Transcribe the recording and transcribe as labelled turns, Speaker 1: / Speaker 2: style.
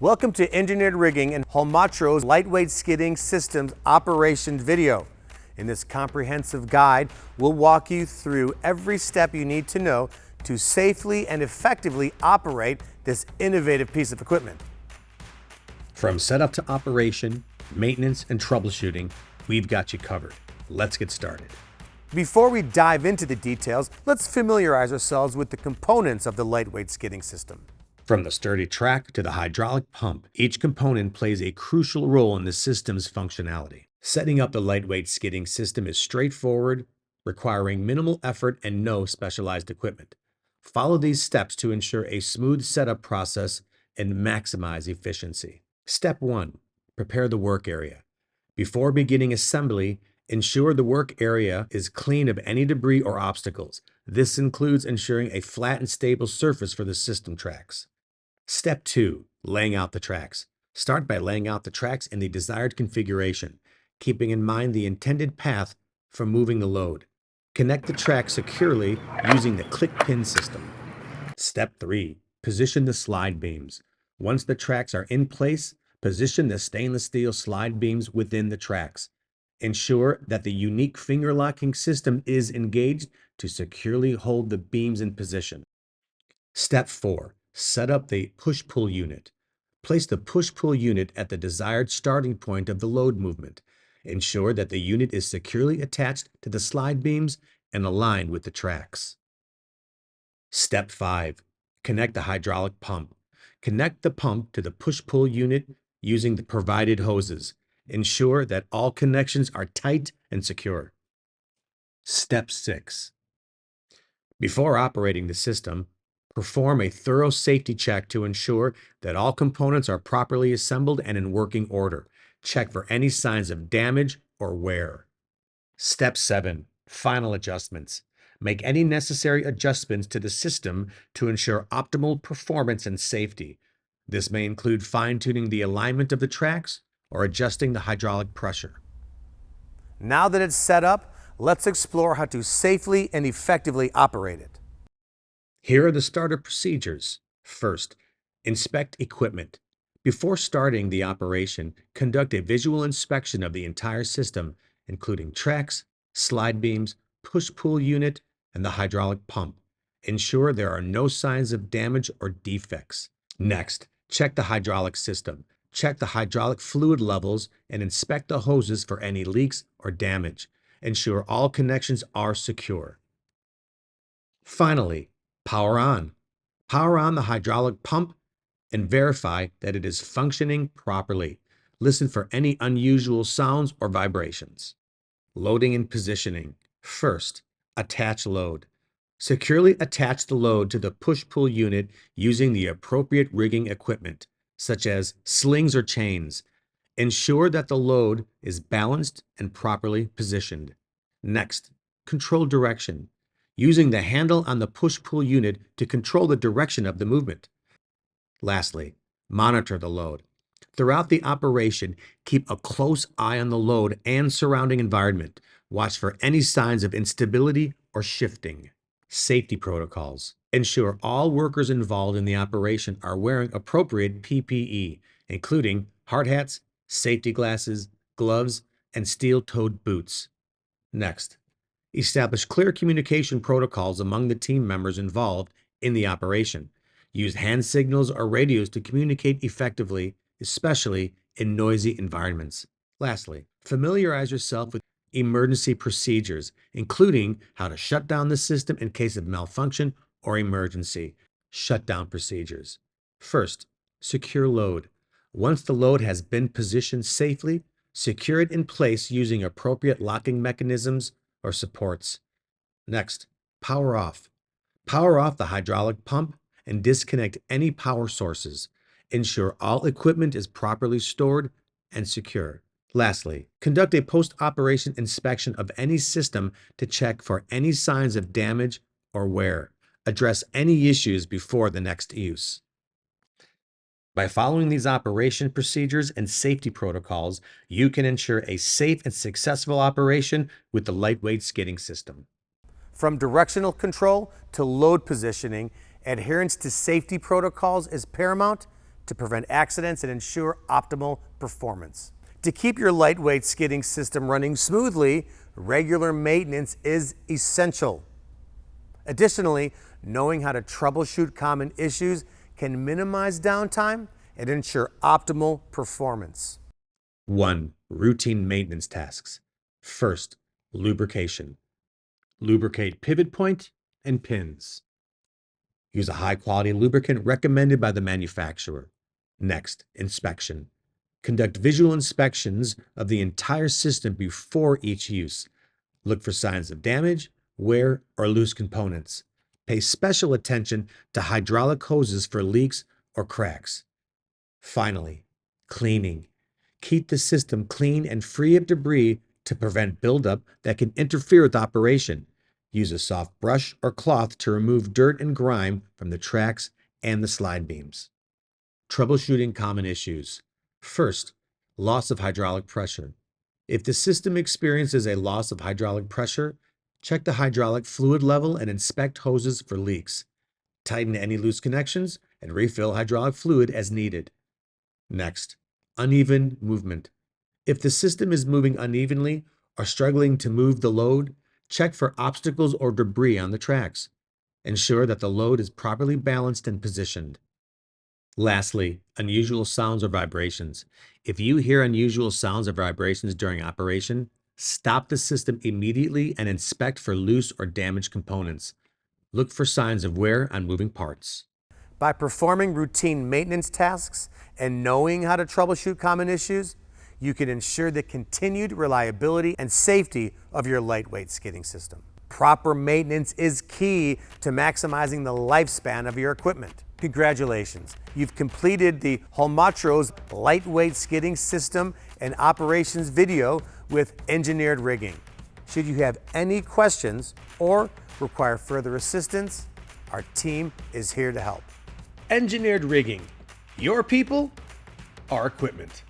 Speaker 1: Welcome to Engineered Rigging and Holmatro's Lightweight Skidding Systems operation video. In this comprehensive guide, we'll walk you through every step you need to know to safely and effectively operate this innovative piece of equipment.
Speaker 2: From setup to operation, maintenance, and troubleshooting, we've got you covered. Let's get started.
Speaker 1: Before we dive into the details, let's familiarize ourselves with the components of the lightweight skidding system.
Speaker 2: From the sturdy track to the hydraulic pump, each component plays a crucial role in the system's functionality. Setting up the lightweight skidding system is straightforward, requiring minimal effort and no specialized equipment. Follow these steps to ensure a smooth setup process and maximize efficiency. Step 1. Prepare the work area. Before beginning assembly, ensure the work area is clean of any debris or obstacles. This includes ensuring a flat and stable surface for the system tracks. Step 2. Laying out the tracks. Start by laying out the tracks in the desired configuration, keeping in mind the intended path for moving the load. Connect the tracks securely using the click pin system. Step 3. Position the slide beams. Once the tracks are in place, position the stainless steel slide beams within the tracks. Ensure that the unique finger locking system is engaged to securely hold the beams in position. Step 4. Set up the push-pull unit. Place the push-pull unit at the desired starting point of the load movement. Ensure that the unit is securely attached to the slide beams and aligned with the tracks. Step 5. Connect the hydraulic pump. Connect the pump to the push-pull unit using the provided hoses. Ensure that all connections are tight and secure. Step 6. Before operating the system, perform a thorough safety check to ensure that all components are properly assembled and in working order. Check for any signs of damage or wear. Step 7. Final adjustments. Make any necessary adjustments to the system to ensure optimal performance and safety. This may include fine-tuning the alignment of the tracks or adjusting the hydraulic pressure.
Speaker 1: Now that it's set up, let's explore how to safely and effectively operate it.
Speaker 2: Here are the starter procedures. First, inspect equipment. Before starting the operation, conduct a visual inspection of the entire system, including tracks, slide beams, push-pull unit, and the hydraulic pump. Ensure there are no signs of damage or defects. Next, check the hydraulic system. Check the hydraulic fluid levels and inspect the hoses for any leaks or damage. Ensure all connections are secure. Finally, power on. Power on the hydraulic pump and verify that it is functioning properly. Listen for any unusual sounds or vibrations. Loading and positioning. First, attach load. Securely attach the load to the push-pull unit using the appropriate rigging equipment, such as slings or chains. Ensure that the load is balanced and properly positioned. Next, control direction. Using the handle on the push-pull unit to control the direction of the movement. Lastly, monitor the load. Throughout the operation, keep a close eye on the load and surrounding environment. Watch for any signs of instability or shifting. Safety protocols. Ensure all workers involved in the operation are wearing appropriate PPE, including hard hats, safety glasses, gloves, and steel-toed boots. Next, establish clear communication protocols among the team members involved in the operation. Use hand signals or radios to communicate effectively, especially in noisy environments. Lastly, familiarize yourself with emergency procedures, including how to shut down the system in case of malfunction or emergency. Shutdown procedures. First, secure load. Once the load has been positioned safely, secure it in place using appropriate locking mechanisms or supports. Next, power off. Power off the hydraulic pump and disconnect any power sources. Ensure all equipment is properly stored and secure. Lastly, conduct a post-operation inspection of any system to check for any signs of damage or wear. Address any issues before the next use. By following these operation procedures and safety protocols, you can ensure a safe and successful operation with the lightweight skidding system.
Speaker 1: From directional control to load positioning, adherence to safety protocols is paramount to prevent accidents and ensure optimal performance. To keep your lightweight skidding system running smoothly, regular maintenance is essential. Additionally, knowing how to troubleshoot common issues can minimize downtime and ensure optimal performance.
Speaker 2: 1. Routine maintenance tasks. First, lubrication. Lubricate pivot point and pins. Use a high-quality lubricant recommended by the manufacturer. Next, inspection. Conduct visual inspections of the entire system before each use. Look for signs of damage, wear, or loose components. Pay special attention to hydraulic hoses for leaks or cracks. Finally, cleaning. Keep the system clean and free of debris to prevent buildup that can interfere with operation. Use a soft brush or cloth to remove dirt and grime from the tracks and the slide beams. Troubleshooting common issues. First, loss of hydraulic pressure. If the system experiences a loss of hydraulic pressure, check the hydraulic fluid level and inspect hoses for leaks. Tighten any loose connections and refill hydraulic fluid as needed. Next, uneven movement. If the system is moving unevenly or struggling to move the load, check for obstacles or debris on the tracks. Ensure that the load is properly balanced and positioned. Lastly, unusual sounds or vibrations. If you hear unusual sounds or vibrations during operation, stop the system immediately and inspect for loose or damaged components. Look for signs of wear on moving parts.
Speaker 1: By performing routine maintenance tasks and knowing how to troubleshoot common issues, you can ensure the continued reliability and safety of your lightweight skidding system. Proper maintenance is key to maximizing the lifespan of your equipment. Congratulations, you've completed the Holmatro's Lightweight Skidding System and Operations video with engineered rigging. Should you have any questions or require further assistance, our team is here to help. Engineered Rigging, your people, our equipment.